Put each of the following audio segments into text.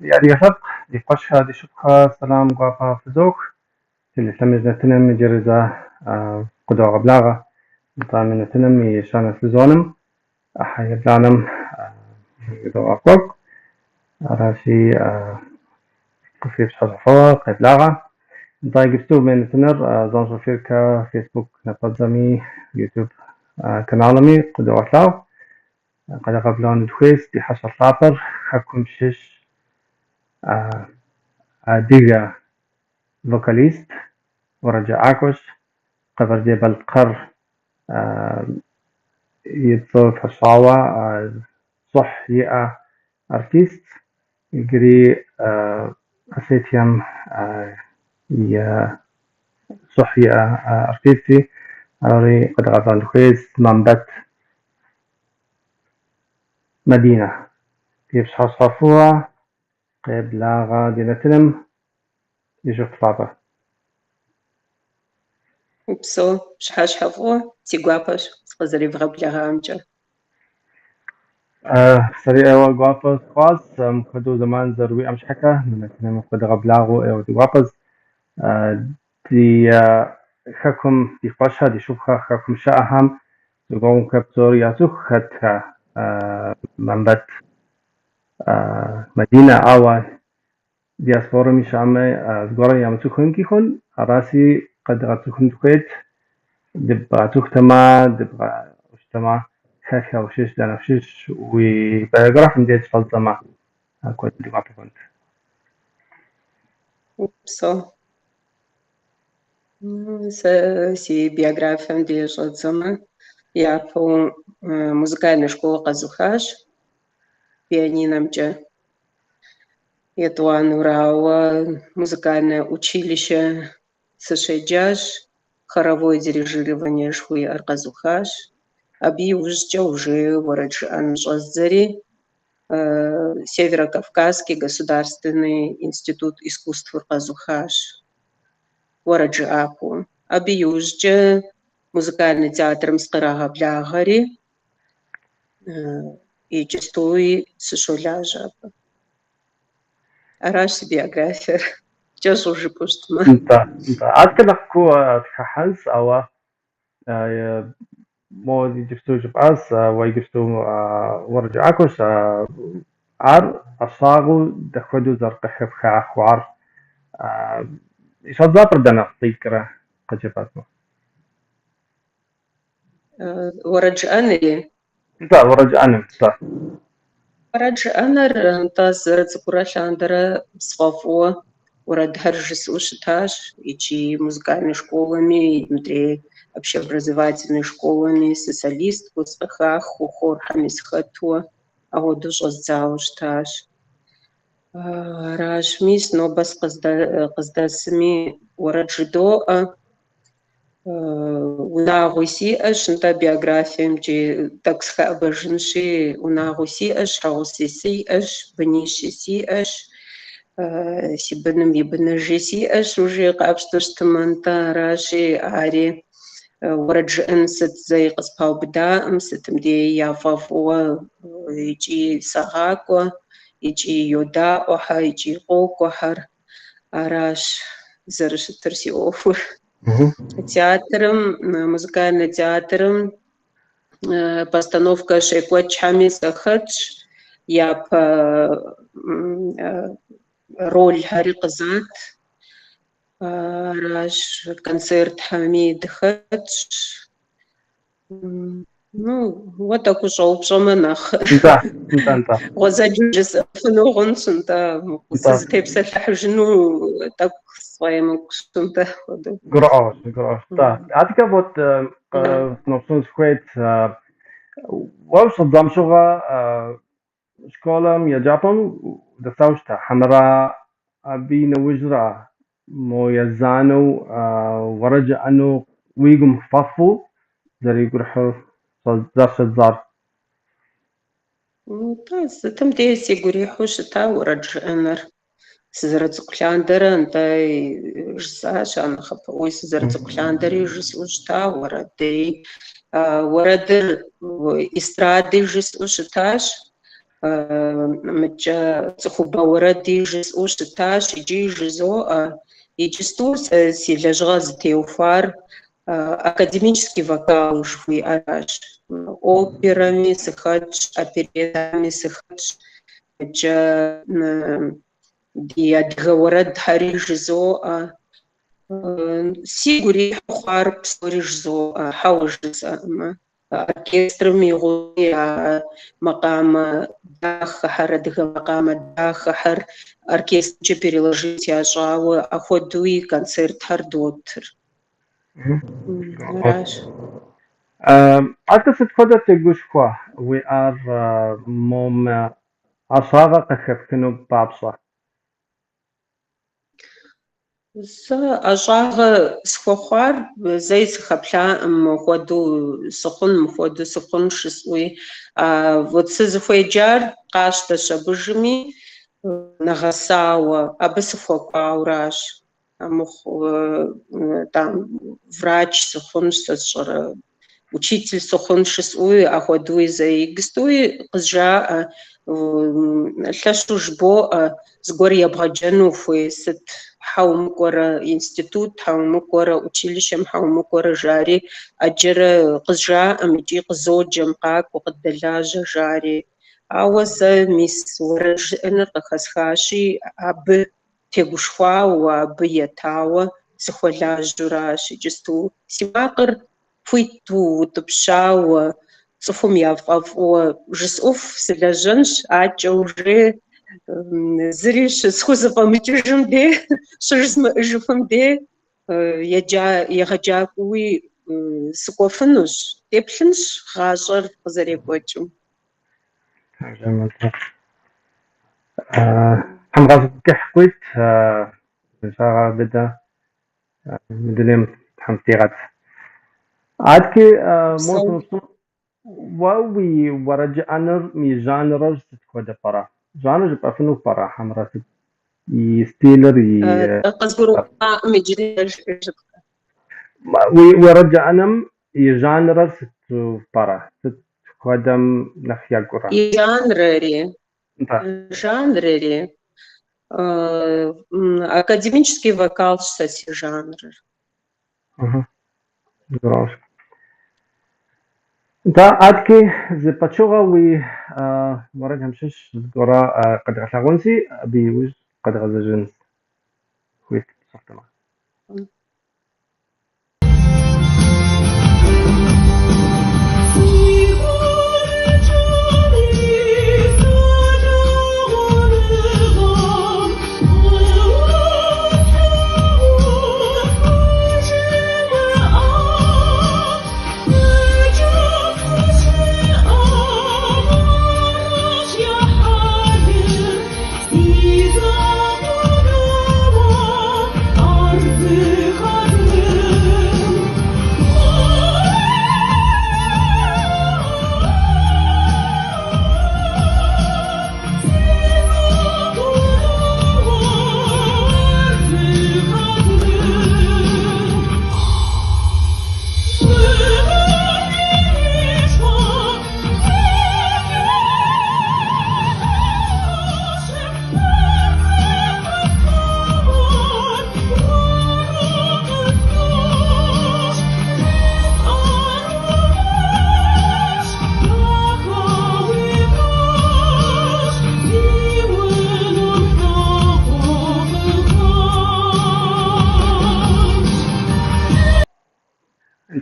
يعني يفق دي قشها دي شبخة سلام قافا فزوك اللي تلميذ نتنم جرزة قدوة غبلاغة طبعا نتنم يشان فزونم أحيي بلانم قدوة أقوق راشي قفيف حصفوة قبلاغة طيب جبتو من نتنر زنجو فيركا فيسبوك نقدمي يوتيوب كنالمي قدوة لاو قد قبلون دويس دي حشر لابر حكم شش ديجا فوكاليست ورجع أكوش قبر دي بالقر يتصور فشاوة صح يا أرتيست يجري أسيتيم يا صح يا أرتيستي أري قد غزان خويز منبت مدينة كيف شخصفوها قيب لاغا دي نتلم يشوف طابة Псо шхьэщхьэфӏо тигуапэщ сыкъызэревгъэблэгъамкӏэ. سريع وقواپس خاص خدو زمان زروي أمش حكا نتلم قد غبلاغو أو دي واپس دي حكم دي قشها دي شوفها حكم شاهم زقوم كبتور ياسوخ خد منبت مدينة أو دياسبورا مشامي زقورا يامتوخن كيخون راسي قد غتوخن دوكيت دبا توختما دبا وشتما خاخا وشيش دانا وشيش وبايوغراف نديت فالزما كنت دبا كنت Псо. Сэ си биографием дещӏэдзэмэ япэу музыкальная школа къэзыухащ пианиномкӏэ. Етӏуанэурэ ауэ музыкальное училище сыщеджащ, хоровое дирижирование жыхуиӏэр къэзыухащ. Абы иужькӏэ уже уэрэд жыӏэным щӏэздзэри Северо-Кавказский государственный институт искусств къэзыухащ. Уэрэд жыӏапӏэу. Абы иужькӏэ музыкальный театрым сыкърагъэблагъэри иджыпстуи сыщолажьэ абы. Аращ си биографиер. Кӏэщӏу жыпӏэу щытмэ. انت عاد نحكو تححز او مو يجبتو جباس ويجبتو ورجع اكوش عار اصاغو دخودو زرقح بخا خوار ايش هزابر دانا طيكرة قجباتو وەرەد жыӏэнри. دا ورجع انا دا Уэрэд жыӏэныр нтӏэ зэрыцӏыкӏурэ лъандэрэ сфӏэфӏыуэ уэрэдхэр жысӏэу щытащ, ичӏи музыкальной школами, мыдрей общеобразовательной школами сысолистку, сыкъыхахыу, хорхэми сыхэтууэ ауэдэу щӏэздзауэ щытащ. Аращми нобэ къыздэсми уэрэд жыдоӏэ. Унагъуи сиӏэщ, нтӏэ биографиемчӏи тӏэкӏу сыхэӏэбэжынщи, унагъуи сиӏэщ, щхьэгъуси сиӏэщ, бынищи сиӏэщ, си быным и быныжи сиӏэщ, ужи къапщтэу щытымэ нтӏэ аращи, ари уэрэд жыӏэн сыт зэи къыспаубыдаӏым, сытым деи яфӏэфӏыуэ ичӏи сэгъакӏуэ, ичӏи йодаӏуэхьэ, ичӏи къокӏуэхьэр. Аращ зэрыщытыр си ӏуэхур. Театрым, музыкальный театрым постановка щекӏуэкӏхьэми сыхэтщ, япэ ролхэри къызат. Аращ концертхэми дыхэтщ. Ну, уэ тӏэкӏу щӏэупщӏэмэ нэхъ гъуэзэджэу жысӏэфыну хъунщ, нтӏэ сызытепсэлъыхьыжыну тӏэкӏу сфӏемыкӏущ, нтӏэ хуэдэу. قرأوش دا عاد كبوت نوصل سكويت وش نظام شغا شكولم يا جابم دساوشتا حمراء أبي نوجرا مو يزانو ورجع أنو ويقوم فافو زري يقرحو زار Зытым де сегурихьу щыта уэрэд жыӏэныр. Сызэрыцӏыкӏулъандэрэ нтӏэ жысӏащ, анэхъыпӏэуи сызэрыцӏыкӏулъандэри жысӏэу щыта уэрэдри. Уэрэдыр эстради жысӏэу щытащ, мыкӏэ цӏыхубэ уэрэди жысӏэу щытащ, икӏи жызоӏэ. Иджысту сэ си лэжьыгъэ зытеухуар академический вокал жыхуиӏэращ. Операми сыхэтщ, опереттами сыхэтщ, мыкӏэ ди адыгэ уэрэдхьэри жызоӏэ. Сигу ирихьу хъуар псори жызоӏэ, хьэуэ жысӏэӏымэ. Оркестрым игъуи макъамэ дахэхьэр, адыгэ макъамэ дахэхьэр оркестркӏэ переложить ящӏауэ апхуэдэуи концертхэр дотыр. Аращ. Атӏэ сыт хуэдэ тегушхуэ уи ӏэр мом ӏэщагъэ къыхэпхыну папщӏэ? Сэ ӏэщӏагъэ схуэхъуар зэи сыхэплъаӏым, мыхуэдэу сыхъун жысӏуи. Вот сызыхуеджар къащтэщ абыжми, нэгъэсауэ, абы сыхуэкӏуауращ. Там врач сыхъунщ, сэ сщӏэрэ, учитель сыхъунщ жысӏуи, ахуэдэуи зэи. Иджыстуи къызжаӏэ, лъэщу жыбоӏэ, зыгуэр ебгъэджэну ухуей, сыт хьэумыкӏуэрэ институт, хьэумыкӏуэрэ училищем, хьэумыкӏуэрэ жари, ӏэджэрэ къызжаӏэм икӏи къызоджэм, къакӏуэ, къыдэлажьэ жари. Ауэ сэ мис уэрэд жыӏэныр къыхэсхащи, абы тегушхуауэ, абы етауэ сыхуэлажьэуращ. Иджысту си макъыр пхуиту, утӏыпщауэ, цӏыхум яфӏэфӏууэ жыс ӏуф сылэжьэнщ, ӏакӏэужи, зыри схузэфӏэмыкӏыжым де, щыжзмыӏыжыфым де, егъэджакӏуи сыкӏуэфынущ, теплъынщ гъащӏэр къызэрекӏуэкӏым. Хьэмгъэзыкӏыхькъуит, щагъэ дыдэ, мы дунейм Тхьэм фтегъэт. Атки, уэ уи уэрэд жыӏэныр и жанрыр сыт хуэдэ пӏэрэ? Жанр жыпӏэфыну пӏэрэ, хьэмэрэ сыт и стилыр, Къызгурыӏуаӏым иджыри уи уэрэд жыӏэным и жанрыр сыту пӏэрэ? Сыт хуэдэм нэхъ ягурэ? И жанрри. Академический вокал сэ си жанрыр. Да, атки зыпэчыгъуэ уи уэрэдхэм щыщ зыгуэрэ къыдгъэлъэгъунси, абы иужь къэдгъэзэжын хуит сохътымэ.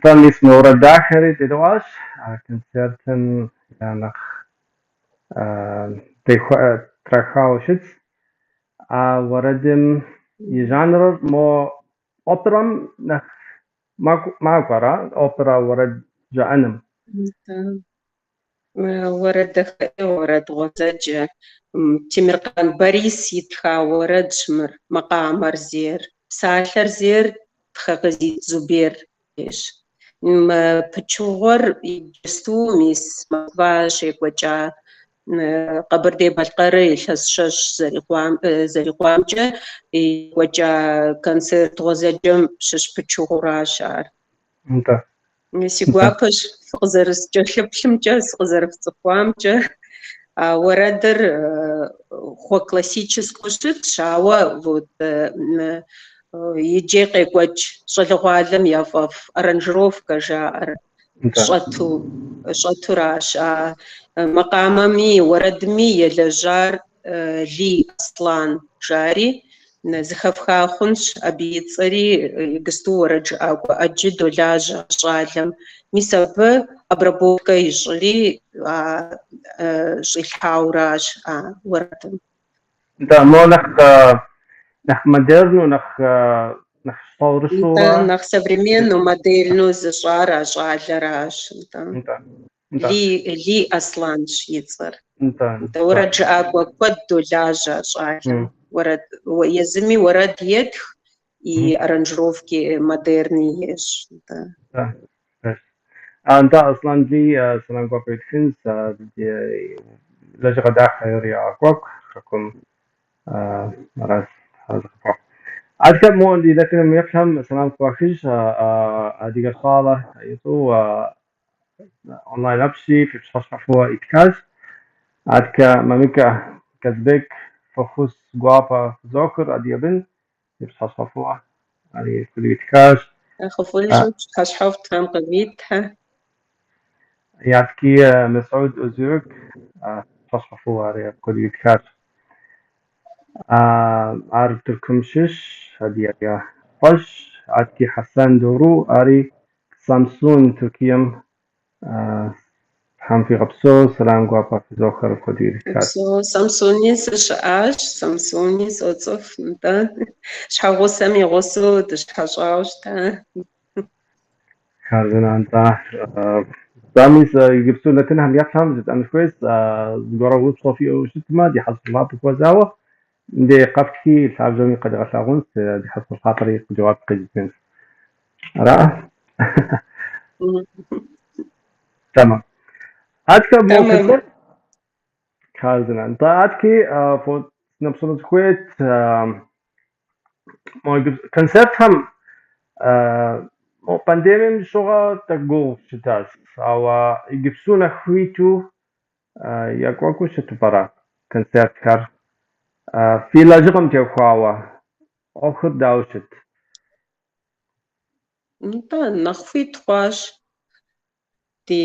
Там мис уэрэд дахэри дедуащ, концертым я нэхъ трахауэ щытщ. Уэрэдым и жанрыр мо оперэм нэхъ макӏуэрэ, опера уэрэд жыӏэным. Уэрэд гъуэзэджэ. Темиркъан Борис итха уэрэдщ мыр, макъамэр зейр. Псалъэр зейр Тхъэгъизит Зубер ещ. Пычыгъуэр иджысту мис Москва щекӏуэкӏа Къэбэрдей-Балъкъэрыр илъэс щэщ зэрикъуамкӏэ икӏуэкӏа концерт гъуэзэджэм щыщ пычыгъуэращ ар. أنت Си أنت гуапэщ фыкъызэрыскӏэлъыплъымкӏэ, сыкъызэрыфцӏыхуамкӏэ. Уэрэдыр хъуэ классическэу щытщ, ауэ вот иджы къекӏуэкӏ щӏалэгъуалэм яфӏэф аранжировкэ жаӏэр أنت щӏэтуращ. Макъамэми уэрэдми елэжьар Ли Аслан жари, зыхэфха хъунщ, абы и цӏэри Игысту уэрэд жыӏакӏуэ ӏэджи долажьэ щӏалэм. Мис абы обработкэ ищӏри щӏилъхьауращ уэрэдым. أنت مو نخ مودرن ونخ شطور الصورة. Нэхъ современну, модельну зыщӏар а щӏалэращ. أنت أنت Ли Асланщ и цӏэр. أنت Уэрэд жыӏакӏуэ куэд долажьэ а щӏалэм. Езыми уэрэд етх, и аранжировки модерни ещӏ. أنت أصلا لي سلام قبل فينس لجغ داخل يا كوك شكم راس هذا كوك أذكر مو اللي لكن يفهم سلام كوكيش هذه الصالة يسوع أونلاين أبشي في بشخص فوا إتكاز أذكر ما ميكا كذبك فخوص قوابا زوكر أديبن في بشخص فوا هذه كل إتكاز خفولجو حشحوفتهم قبيتها. يعطيكي مسعود أزوك بشخص فوا هذه كل إتكاز عارف تركم شش هذه يا خوش عادكي حسن دورو أري سامسون تركيم هم في غبسو سلام قوابا في زوخر كودير كاس Самсони сыщыӏащ, Самсони соцӏыху, нтӏэ щхьэгъусэм игъусэу дыщхьэщӏауэ щытэ. كارزنا أنت داميس يجبسو لكن هم يفهم جد أنا كويس زغورا وش صوفي أو شتما دي حسب ما بكوزاوة دي قفتي الحاب جميع قد غساغون دي حسب الخاطري جواب قيد بنس رأى تمام عادك مو تمام. كسر كارزنا أنت عادكي فوت نبصر كويت مو كونسبت هم مو بانديميم شغا تقول شتاس أو يجبسونا خويتو يقوكو شتو برا كونسبت كار في لاجقم تيوخواوا آخر داوشت نتӏэ нэхъ хъуащ. Ди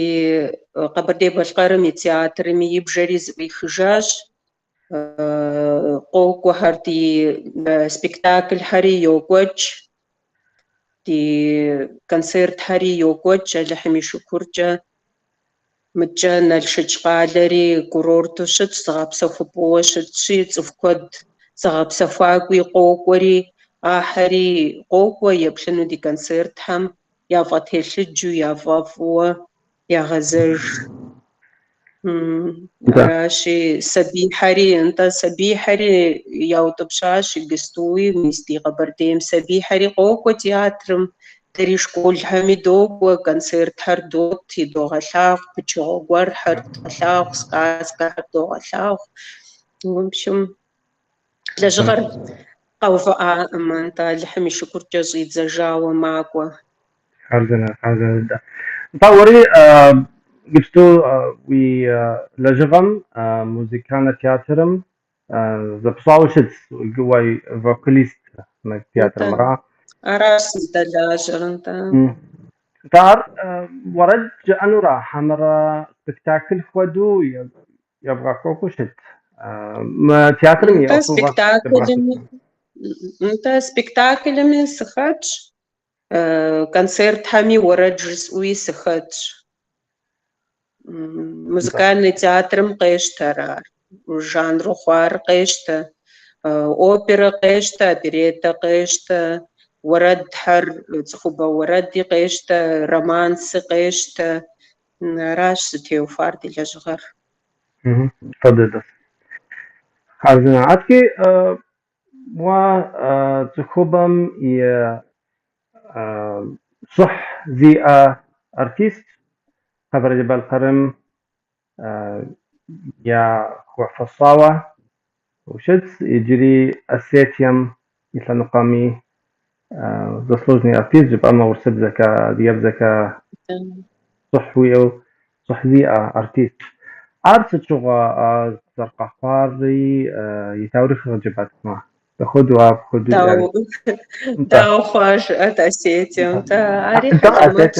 Къэбэрдей-Балъкъэрым и театрми и бжэри зэӏуихыжащ. Къокӏуэхэр ди спектакльхэри йокӏуэкӏ, ди концертхэри йокӏуэкӏ Алыхьым и шыкуркӏэ. Мыкӏэ Налшык къалэри курорту щытщ, зыгъэпсэхупӏууэ щытщи, цӏыху куэд зыгъэпсэхуакӏуи къокӏуэри, ахьэри къокӏуэ еплъыну ди концертхэм, яфӏэтелъыджу, яфӏэфӏууэ ягъэзэж. Аращи, сабийхьэри яутӏыпщащ Игыстуи, мис ди Къэбэрдейм сабийхьэри къокӏуэ театрым, дэри школхэми докӏуэ, концертхэр дот, догъэлъагъу, пычыгъуэ гуэрхэр догъэлъагъу, сказкэхэр догъэлъагъу. В общем, лэжьыгъэр къэувыӏаӏым, НтӀэ Алыхьым и шыкуркӏэ щӏидзэжауэ макӏуэ. حرزنا طوري جبتو وي لجغم موزيكانا تياترم زبصاوشت جواي فوكاليست من تياتر مرا Аращ здэлажьэр, нтӏэ. دار ورد أنورا حمرا سبكتاكل خودو يبغى كوكو شت ما تياترم نتӏэ يأخذ спектакльми сыхэтщ, концертхэми уэрэд жысӏуи сыхэтщ. Музыкальный театрым къещтэр ар. Жанру хъуар къещтэ. Оперэ къещтэ, оперетэ къещтэ, уэрэдхэр, цӏыхубэ уэрэди къещтэ, романсы къещтэ. Аращ зытеухуар ди лэжьыгъэр. تفضل حرزنا عادكي و تخوبم صح زي ارتيست خبر جبال قرم يا فصاوة وشت يجري أسيتيم مثل نقامي заслуженный артист جب أما ورسب زكا دياب زكا صحوي أو صحذي ارتيست ارت شغا زرقا خاري يتاوريخ جبات ما خدوا يعني داو انت داو خوش أتأسيتي أنت انت عارف اساسا الماتش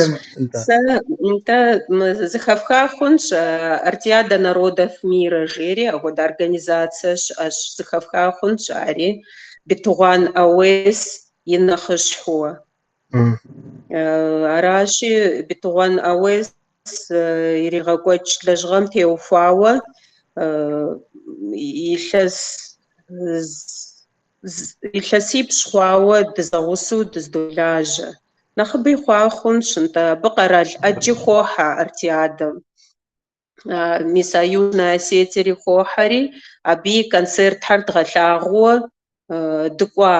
انت أنت захавха хунш артиада народов мира жири, а вот организация аж захавха хунш ари битуган ауэс инахышхуа. Араши битуган ауэс иригъэкӏуэкӏ лэжьыгъэм теухуауэ илъэс илъэсипщӏ хъуауэ дызэгъусэу дыздолажьэ. Нэхъыби хъуа хъунщ нтӏэ, абы къэрал ӏэджи хохьэ артиадэм. Мис а Южной Осетиери хохьэри, абы и концертхьэр дгъэлъагъууэ дыкӏуа.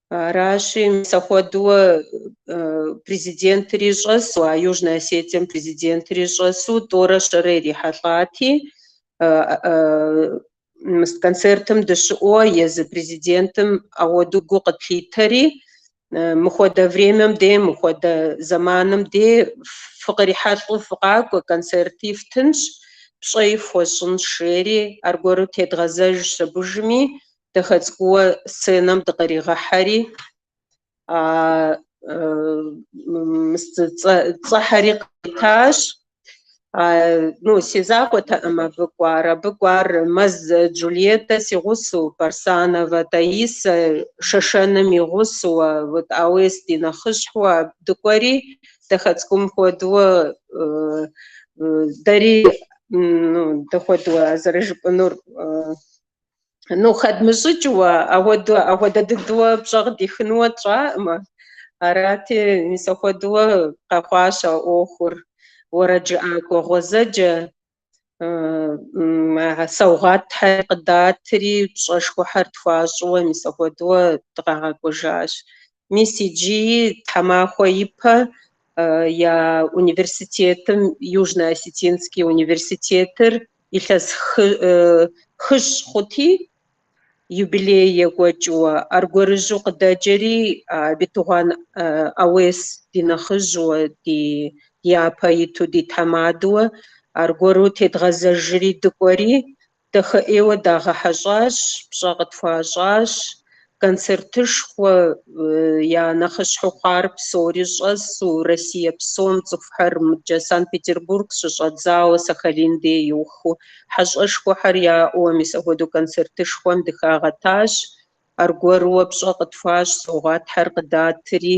Аращи, мис апхуэдэуэ президентри щӏэсу, а Южной Осетием президентри щӏэсу тӏорэ щэрэ ирихьэлӏати, концертым дыщыӏуэ езы президентым ауэду гу къытлъитэри, мыхуэдэ времэм де, мыхуэдэ зэманым де фыкърихьэлӏэу фыкъакӏуэ, концерти фтынщ, пщӏэи фхуэщӏын жери, аргуэру тедгъэзэж щабыжми, дахэ цӏыкӏууэ сценэм дыкъригъыхьэри, цӏыхьэри къитащ. Ну, си закъуэтэӏым абы кӏуар. Абы кӏуар Мэз Джульеттэ си гъусэу, Барсанова Таисэ Шэшэным и гъусэуэ, вот ауес ди нэхъыщхьэу дыкӏуэри, дахэ цӏыкӏум хуэдэуэ дэри, ну, дыхуэдууэ зэрыжыпӏэнур, ну, хэдмыщӏыкӏыуэ, ахуэдэ дыдууэ пщӏэ къыдихынууэ тщӏаӏымэ. Арати, мис апхуэдэуэ къэхъуащ а ӏуэхур. Уэрэджыӏакӏуэ гъуэзэджэ саугъэтхьэр къыдатри, пщӏэшхуэхьэр тхуащӏыуэ, мис апхуэдэуэ дыкъагъэкӏуэжащ. Мис иджыри Тхьэмахуэ ипэ я университетым, Южно-Осетинский университетыр илъэс хыжь хъути, юбилей екӏуэкӏыуэ, аргуэрыжьу къыдэджэри, бетыгъуан ауес ди нэхъыжьуэ, ди япэ иту ди тхьэмадэуэ, аргуэру тедгъэзэжри дыкӏуэри, дахэӏейуэ дагъэхьэщӏащ, пщӏэ къытхуащӏащ, концертышхуэ я нэхъыщхьу хъуар псори щӏэсу, Россие псом цӏыхухьэр мыджэ Санкт-Петербург щыщӏэдзауэ, Сахалин де иуху хьэщӏэшхуэхьэр яӏэуэ, мис апхуэдэу концертышхуэм дыхагъэтащ, аргуэрууэ пщӏэ къытхуащ, саугъэтхьэр къыдатри,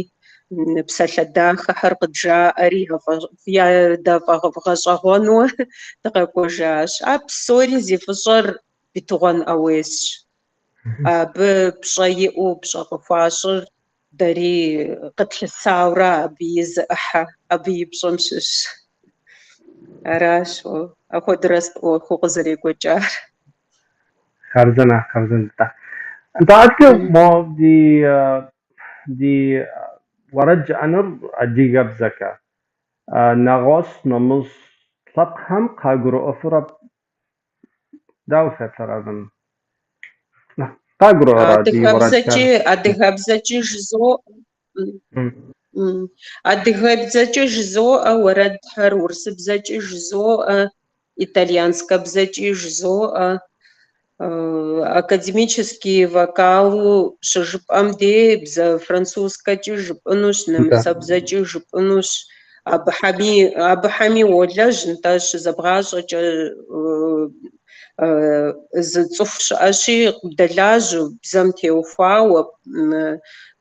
псалъэ дахэхьэр къыджаӏэри, ядэфӏэгъэщӏэгъуэнууэ дыкъэкӏуэжащ. А псори зи фӏыщӏэр бетыгъуан ауесщ. Абы пщӏэ иӏэу, пщӏэ къыхуащӏыр дэри къытлъысауэ абы и зыӏыхьэ, абы и пщӏэм щыщ. Аращ апхуэдэрэ ӏуэхуу къызэрекӏуэкӏар. خرزنة انت عارفة ما دي ورج انر ادي قبزكا نغوص نمز طبخم قاقرو افرب داوسة ترابن قاقرو ارادي ورج Адыгэбзэкӏи жызоӏэ. Адыгэбзэкӏи жызоӏэ, уэрэдхьэр урысыбзэкӏи жызоӏэ, итальянскэбзэкӏи жызоӏэ. Академический вокалу щыжыпӏэм де бзэ французскэкӏи жыпӏынущ, нэмыцэбзэкӏи жыпӏынущ. Абыхьэми уолэжь, нтӏэ щызэбгъащӏэкӏэ зы цӏыху щыӏэщи, къыбдэлажьэу, бзэм теухуауэ,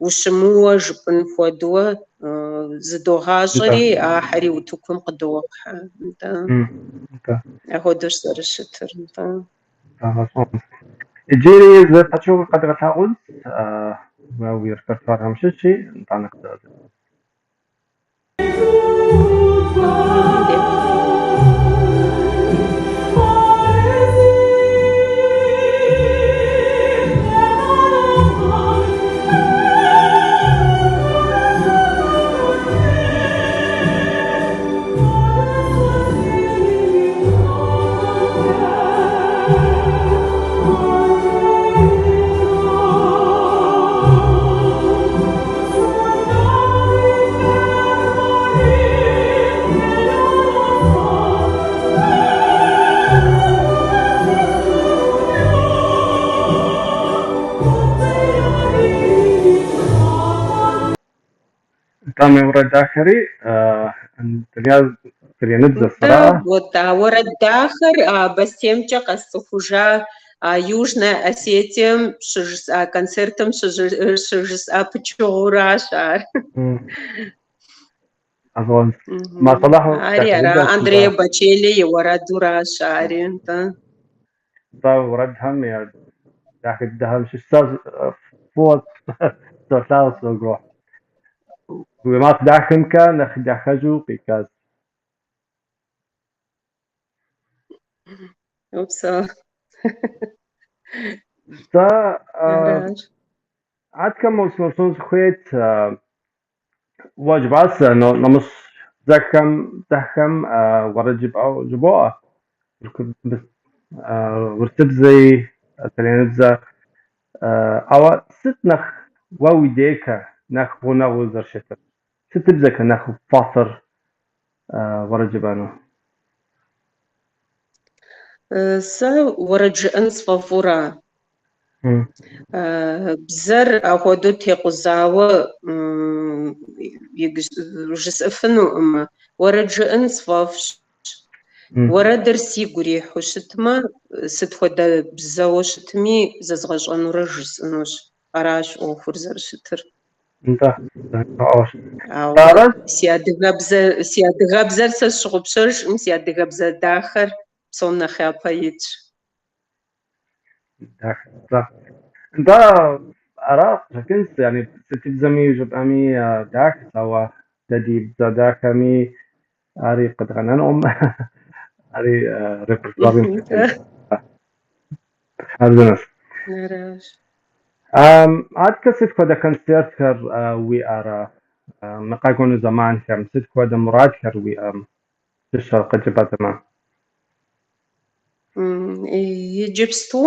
ущымыуэ жыпӏын хуэдэуэ зыдогъащӏэри, ахьэри утыкум къыдохьэ. Ахуэдэущ зэрыщытыр. جيري زي تشوف قد غتاغوز وير كرتوار همشي نتانا قدر تامي ورد آخري ترياز نبذة Да, الصراحة. вот, а ورد дахэр бастемчэ къэсцӏыхужа Южная Осетием щыжысӏа концертым щыжысӏа пычыгъуращ ар. أظن ما صلاحه Ари ара Андреа Бочелли и уэрэдуращ ари. ورد هم يا داخل الدهم شو استاذ فوت تطلع صغرو وما تدعكم كان ناخد داخجو بيكاز Upsa. تا Аращ. عاد كم موسم خويت واجبات نمص زكم ورجب أو جبوة بس ورتب زي تلين أو ست نخ ووديك نخ ونغوزر شتر ست بزك نخ فاصر ورجبانو Сэ уэрэджыӏэн сфӏэфӏурэ. Бзэр апхуэдэу текъузауэ жысӏэфынуӏымэ. Уэрэджыӏэн сфӏэфӏщ. Уэрэдыр сигу ирихьу щытмэ, сыт хуэдэ бзэуэ щытми, зэзгъэщӏэнурэ жысӏэнущ. Аращ ӏуэхур зэрыщытыр. Ауэ си адыгэбзэр сэ сщыгъупщэжым, си адыгэбзэ дахэр псом нэхъ япэ итщ. ده أراك لكن يعني ستبزمي جبامي داك سوا ددي بزداكمي أري قد غنان أري ريبرتواري هذا عاد كسيت كذا كونسيرت كر وي أرا مقاقون زمان كم سيت كذا مراد كر وي تشتغل قد ما يجبستو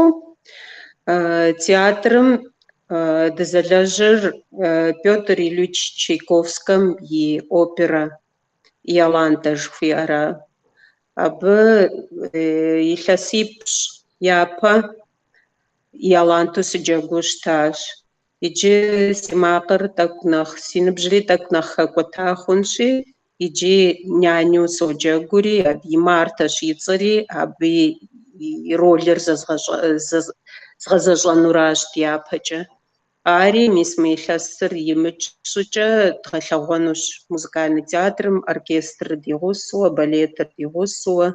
театрым дызэлэжьыр Пётр Ильич Чайковскэм и опера «Иолантэ» жыхуиӏэра. Абы илъэсипщӏ япэ Иоланту сыджэгуу щытащ. Иджы си макъыр тӏэкӏу нэхъ, си ныбжьри тӏэкӏу нэхъ хэкӏуэта хъунщи, иджы нянэу соджэгури, абы и Мартэщ и цӏыри, абы и ролыр згъэзэщӏэнуращ ди япэкӏэ. Ари мис мы илъэсыр имыкӏ щӏыкӏэ дгъэлъэгъуэнущ музыкальный театрым оркестр дигъусэуэ, балетыр дигъусэуэ,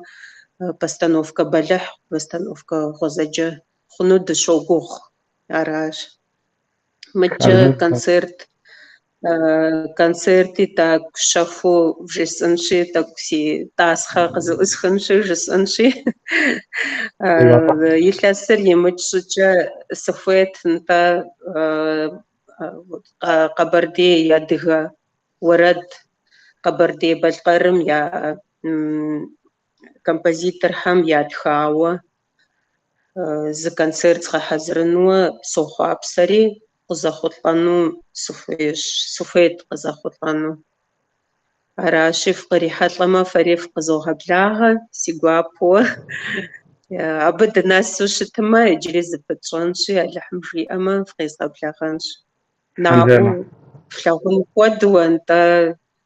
постановкэ бэлыхь, постановкэ гъуэзэджэ хъуну дыщогугъ. Аращ. Мыджэ концерти тӏэкӏу щэхуу вжесӏэнщи, тӏэкӏу си тӏасхъэ къызыӏусхынщи жысӏэнщи. Илъэсыр имыкӏ щӏыкӏэ сыхуейт нтӏэ Къэбэрдей адыгэ уэрэд Къэбэрдей-Балъкъэрым я композиторхэм ятхауэ зы концерт згъэхьэзырынууэ сохъуапсэри, къызэхъулӏэну сыхуейт къызэхъулӏэну. Аращи фыкърихьэлӏэмэ, фэри фыкъызогъэблагъэ, си гуапэуэ. Абы дынэсу щытмэ, иджыри зыпытщӏэнщи, Алыхьым жиӏэмэ, фыкъезгъэблагъэнщ. Наӏуэу флъагъун хуэдэуэ, нтӏэ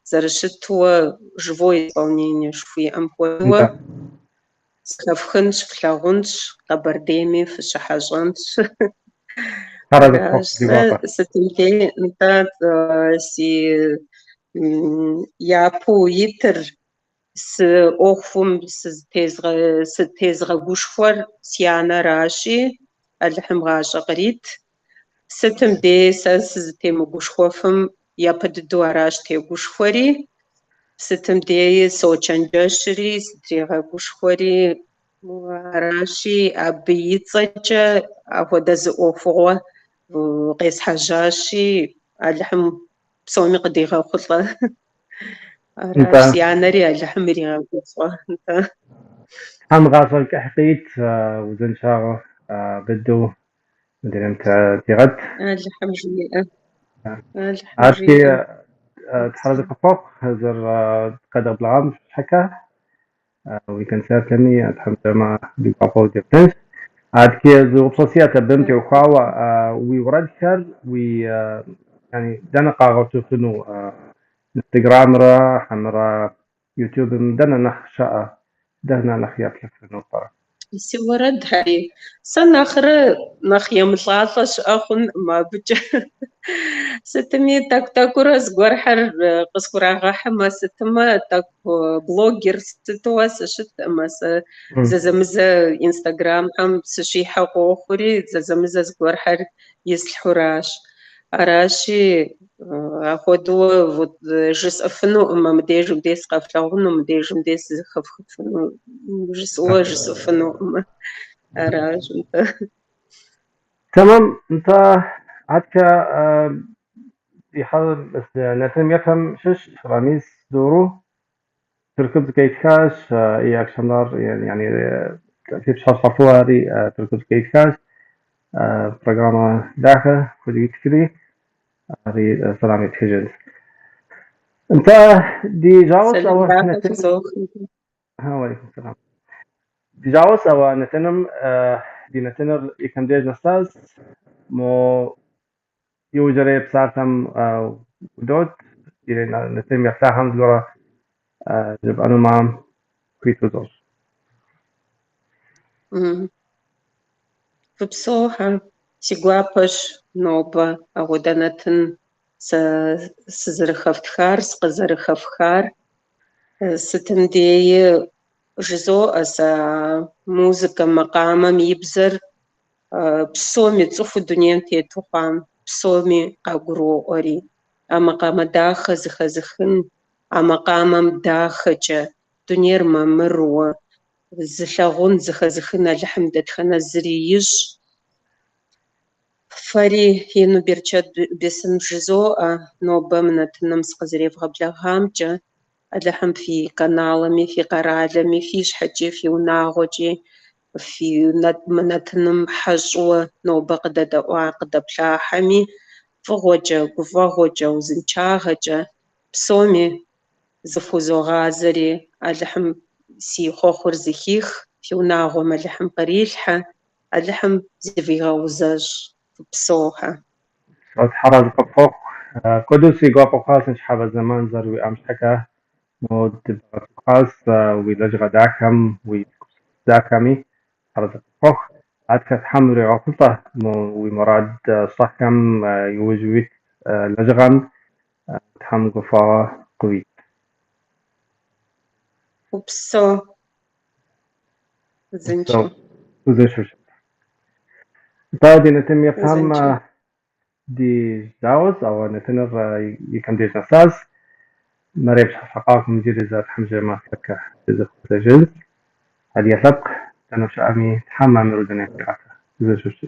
зэрыщытууэ живое исполнение жыхуиӏэм хуэдэуэ сыхэфхынщ, флъагъунщ, Къэбэрдейми фыщыхьэщӏэнщ. Аращ. Сытым дей нтӏэ си япэу итыр сы ӏуэхум сытезгъэгушхуэр си анэращи, Алыхьым гъащӏэ кърит. Сытым дей сэ сызытемыгушхуэфым япэ дыдэу аращ тегушхуэри. Сытым дей сочэнджэщри, сытрегъэгушхуэри. Аращи, абы и цӏэкӏэ апхуэдэ зы ӏуэхугъуэ къесхьэжьащи, Алыхьым псоми къыдигъэхъулӏэ. Аращ, си анэри Алыхьым иригъэгуфӏэ. هم غاصل كحقيت وزن شاغو بدو مدري تغت Алыхьым жиӏэ. عارفي تحرزك فوق هزر قدر بلغام حكا ويكن سيرتني الحمد لله بيقابل ديبتنس عاد كي زو بصوصيات بنتي وخاوة ويورد خر وي يعني دانا قاغوتو خنو انستغرام را حمرا يوتيوب مدنا نخ شاء دهنا نخ يطلق في النقطة. سي ورد هاي سنخر نخ يمطاطش أخن ما بج ستمي تك تكورس غورحر قسكورا غاحما ستما تك بلوجر ستواس شت مس زمزة انستغرام هم سشي حقو خوري زمزة غورحر يسلحراش араши апхуэдэу вот жысӏэфыну мыбдеж дес къэфлъэгъуну мыбдежым дес зыхэфхыфыну жысӏэуэ жысӏэфынуӏымэ аращ нтӏэ. تمام. انت عادك يحاول بس نتم يفهم شش راميس دورو تركب كيتكاش اي اكشنار يعني في بشار صفوة هذه تركب كيتكاش برنامج داخل خدي تكري هذه سلامة هجنس. انت دي جاوز او سلام داخل نتم زوخ. وعليكم السلام. دي جاوز او نتنم دي نتنر يكم ديج نستاز مو يوجري بساتم ودود دي نتنم يفتحهم زورا جب انو مام كويت وزور. Быпсэухьэ си гуапэщ нобэ агъуэдэнэтын сызэрыхэфтхар, сыкъызэрыхэфхар. Сытым деи жызоӏэ сэ музыкэ макъамэм и бзэр псоми цӏыхуу дунейм тету хъуам псоми къагуроӏуэри. А макъамэ дахэ зыхэзыхын, а макъамэм дахэкӏэ дунейр мэмыруэ зылъэгъун зыхэзыхын Алыхьым дэтхэнэ зыри ищӏ. Фэри ину Берчэт Бесым жызоӏэ нобэ мы нэтыным сыкъызэревгъэблэгъамкӏэ Алыхьым фи каналыми, фи къэралми, фи щхьэкӏи, фи унагъуэкӏи, фи мы нэтыным хьэщӏууэ нобэ къыдэдэӏуа, къыдэплъахьэми, фӏыгъуэкӏэ, гуфӏэгъуэкӏэ, узыншагъэкӏэ псоми зыхузогъазэри Алыхьым си хъуэхъур зыхих, фи унагъуэм Алыхьым кърилъхьэ, Алыхьым зывигъэузэщӏ. Псэухьэ. حرز قفوق قدسي قفوق خاص شحاب زمان زر أمسحكه مود خاص ولجغ داكم وداكمي حرز قفوق عاد كتحمل عقلته ومراد صحكم يوجويت لجغم تحمل قفا قوي. وبسو زنشو. وزنشو. بعد نتم يفهم دي جاوز أو نتنر يكم ديج نساز مريبش حقاق مدير ذات حمجة ما فكه جزء جزء هل يسبق أنا شامي تحمى مرودنا في عفا جزء شو